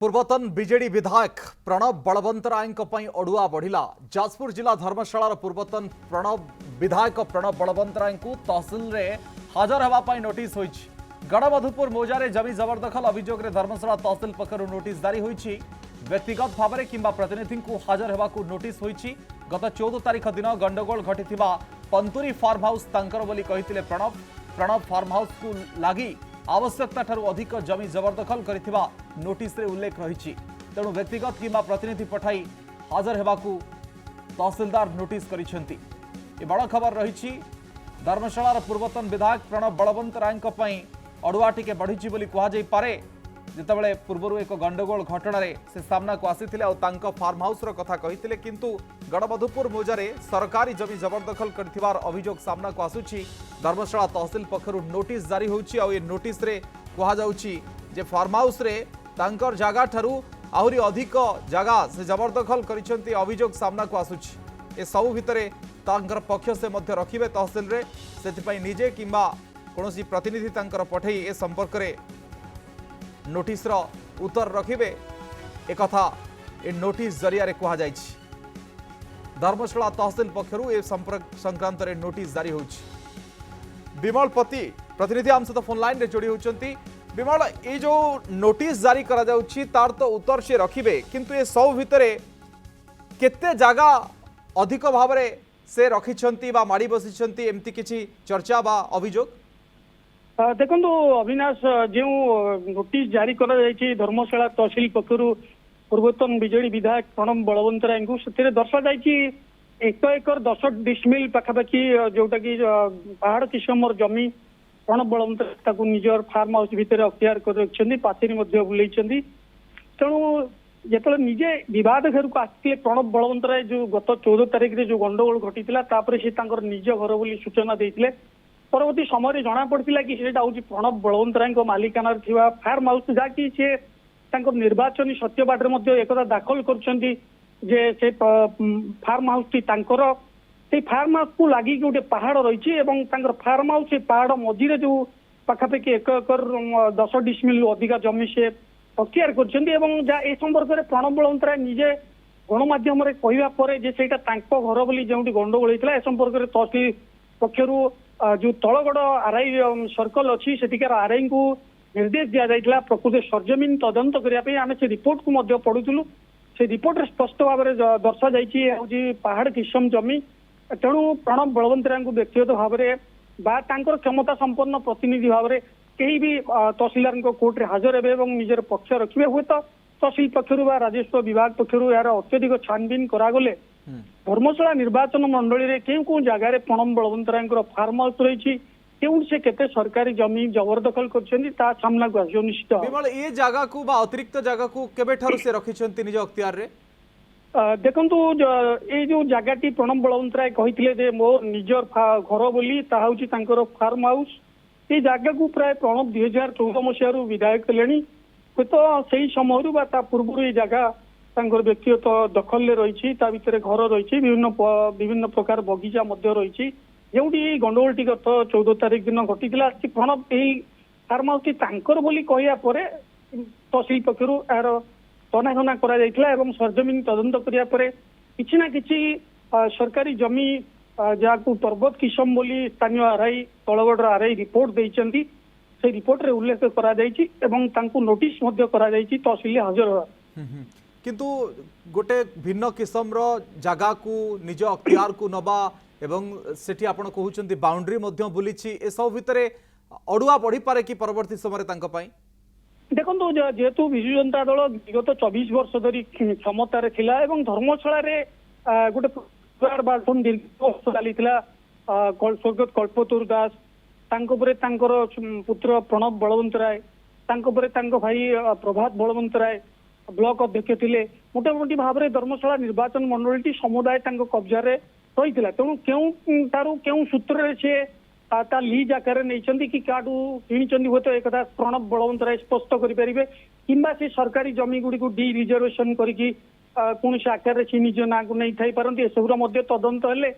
पूर्वतन बीजेडी विधायक प्रणव बलवंतराय अड़ुआ बढ़िला। जाजपुर जिला धर्मशालार पूर्वतन विधायक प्रणव बलवंतराय तहसिल में हाजर होगा नोटिस होईछि। गणमधुपुर मौजा जमी जबरदखल अभियोग में धर्मशाला तहसिल पक्षर नोटिस जारी होईछि। व्यक्तिगत भाव में किंबा प्रतिनिधि को हाजर होगा नोटिस होईछि। गत 14 तारिख दिन गंडगोल घटी पंतुरी फार्म हाउस तांकर बोली कहिथिले प्रणव फार्म हाउस को लगी आवश्यकता ठारू अधिक जमी जबरदखल करिथिबा नोटिस रे उल्लेख रही। तेणु व्यक्तिगत किंबा प्रतिनिधि पठाई हाजर हेबाकू तहसीलदार नोटिस करिसेंती। ए बड़ खबर रही। धर्मशालार पूर्वतन विधायक प्रणव बलवंतराय अड़ुआ टिके बढ़ी बोली कह जाई पारे। जितेबाला पूर्व एक गंडगोल घटना से सामना को आसीथिले और तांको फार्म हाउस रो कथा कहिथिले, किंतु गणमधुपुर मौजारे सरकारी जमी जबरदखल करथिबार अभियोग सामना को आसुछि। धर्मशाला तहसील पक्षरु नोटिस जारी होउछि और ये नोटिस रे कहा जाउछि जे फार्म हाउस रे तांकर जागा ठारू आहुरी अधिक जागा से जबरदखल करिसेंती अभियोग सामना को आसुछि। ए सब भितरे तांकर पक्ष से मध्य रखिबे तहसील रे, सेतिपई निजे किंबा कोनोसी प्रतिनिधि तांकर पठेई ए संपर्क रे नोटिस रो उत्तर रखिबे। एक कथा ए नोटिस जरिया रे कहा जाइछि। धर्मशाला तहसील पक्षरु ए संपर्क संक्रांत रे नोटिस जारी होउछि। विमल पति प्रतिनिधि आम सहित फोन लाइन रे जोड़ी होउचंती। विमल, ए जो नोटिस जारी करा जाउछि तार तो उत्तर से रखिबे, किंतु ए सब भितरे केते जागा अधिक भाव रे से रखिछंती बा माडी बसिछंती एम्ति किछि चर्चा बा अभियोग? देखो अविनाश, जो नोटिस जारी करा जायछि धर्मशाला तहसील पक्षरु पूर्वतन बीजेडी विधायक प्रणव बलवंतराय से दर्शा जायछि 1 एकर 10 डिसमिल पाखापाखि जोटा कि पहाड़ किस्मर जमी प्रणव बलवंतराय निजर फार्म हाउस भितर अख्तियार कर रखिछन्ती, पाचेरी मध्य बुलेइछन्ती। तेणु जेतले निजे विवाद घर को आसते प्रणव बलवंतराय जो गत 14 तारिख रे जो गंडगोल घटीला तापर से तांकर निज घर बोली सूचना देइथिले। परवर्ती समय जना पड़ता कि सेटा हूँ प्रणव बलवंतराय मालिकाना फार्म हाउस जहाँकि सी निर्वाचनी सत्यपाठ एक दाखल कर फार्म हाउस टी से फार्म हाउस को लगी गोटे पहाड़ रही फार्म हाउस से पहाड़ मझीरे जो पाखापाखि 1 एकर 10 डिसमिल अधिका जमी से अख्तियार कर संपर्क में प्रणव बलवंतराय निजे गणमाध्यम कहवापर घर बोली जो गंडगोल होता है संपर्क में तहसील पक्षरु जो तलगढ़ आरआई सर्कल अच्छी सेठिकार आरआई को निर्देश दि जाइए प्रकृत सरजमीन तदंत करने आम से रिपोर्ट को पढ़ुलु। से रिपोर्ट रे स्पष्ट भाव में दर्शा जाइए पहाड़ किस्म जमी। तेणु प्रणव बलवंतराय व्यक्तिगत भाव में क्षमता संपन्न प्रतिनिधि भाव में कहीं भी तहसीलदार कोर्ट रे हाजर हे निजर पक्ष रखिए। हुए तो तहसील पक्षर राजस्व विभाग पक्षर यार अत्यधिक छानबीन करागले धर्मशाला निर्वाचन मंडली रे केउ जगार प्रणव बलवंतराय फार्म हाउस रही से केते सरकारी जमी जबरदखल कर सामना को आसो निश्चित। विमल, ये जगह को बा अतिरिक्त जगह को केबे ठारू से रखिछंती निज अख्तियार रे? देखंतु ये जो जगहटी प्रणव बलवंतराय कहिथिले जे मो निजर घर बोली ता हउची तांकर फार्म हाउस। ये जगह को प्राय प्रणव 2014 मसीह विधायक लेनी तो सही समय बा पूर्व ये जगह तांकर व्यक्तिगत दखल रही घर रही विभिन्न प्रकार बगीचा रही जो गंडगोल टी गत 14 तारिख दिन घटी प्रणव यही फार्म हाउस तांकर बोली कहया परे तहसील पक्षरु यार तनाघना करा सरजमीन तदंत करने किसी ना किसी सरकारी जमी जहाँ पर्वत किस्म बोली स्थानीय आरआई तलगढ़ आरआई रिपोर्ट देइचंती। से रिपोर्ट रे उल्लेख करा जायछि एवं तांको नोटिस मध्य करा जायछि तहसील हाजर होगा। किंतु गोटे भिन्न किस्म जगह को निज अख्तियार को नबा एवं सेठी आपण कहउचंती बाउंड्री मध्य बुलीछि ए सब भितरे अड़ुआ बढ़ी पारे कि परवर्ती समय तांको पई? देखो जेहेतु विजु जनता दल विगत 24 वर्ष धरी क्षमतार थिला एवं धर्मशाला रे गोटे परिवार बांटन दीर्घ वर्ष चली स्वर्गत कल्पतरु दास तांकर पुत्र प्रणव बलवंतराय भाई प्रभात बलवंतराय ब्लॉक अध्यक्ष थे मोटामोटी भाव में धर्मशाला निर्वाचन मंडली समुदाय कब्जा रही है। तेणु क्यों सूत्र से लीज आकार नहीं कि काटू किणी हुए तो एक प्रणव बलवंतराय स्पष्ट करेंगे कि सरकारी जमी गुड़ी को डी रिजर्वेशन करी कौन आकार से निज ना को नहीं थी पारती एसबूर तदंत हेले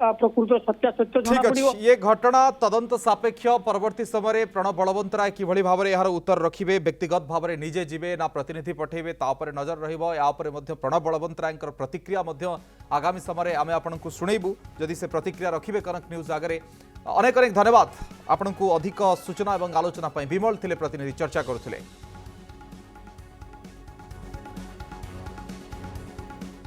प्रकृत सत्यासत्य जना ठीक पड़िबो। अच्छे ये घटना तदंत सापेक्ष परवर्ती समय प्रणब बलवंत राय किभली भाव में यार उत्तर रखिए व्यक्तिगत भाव में निजे जीवे ना प्रतिनिधि पठेबे तापर नजर रहिबो या उपरे मध्य प्रणब बलवंत राय प्रतिक्रिया मध्य आगामी समय आमे आपनकु सुनेबु जदि से प्रतिक्रिया रखिबे कनक न्यूज आगे अनेक अनेक धन्यवाद आपनकु अधिक सूचना और आलोचना विमल थिले प्रतिनिधि चर्चा करुथिले।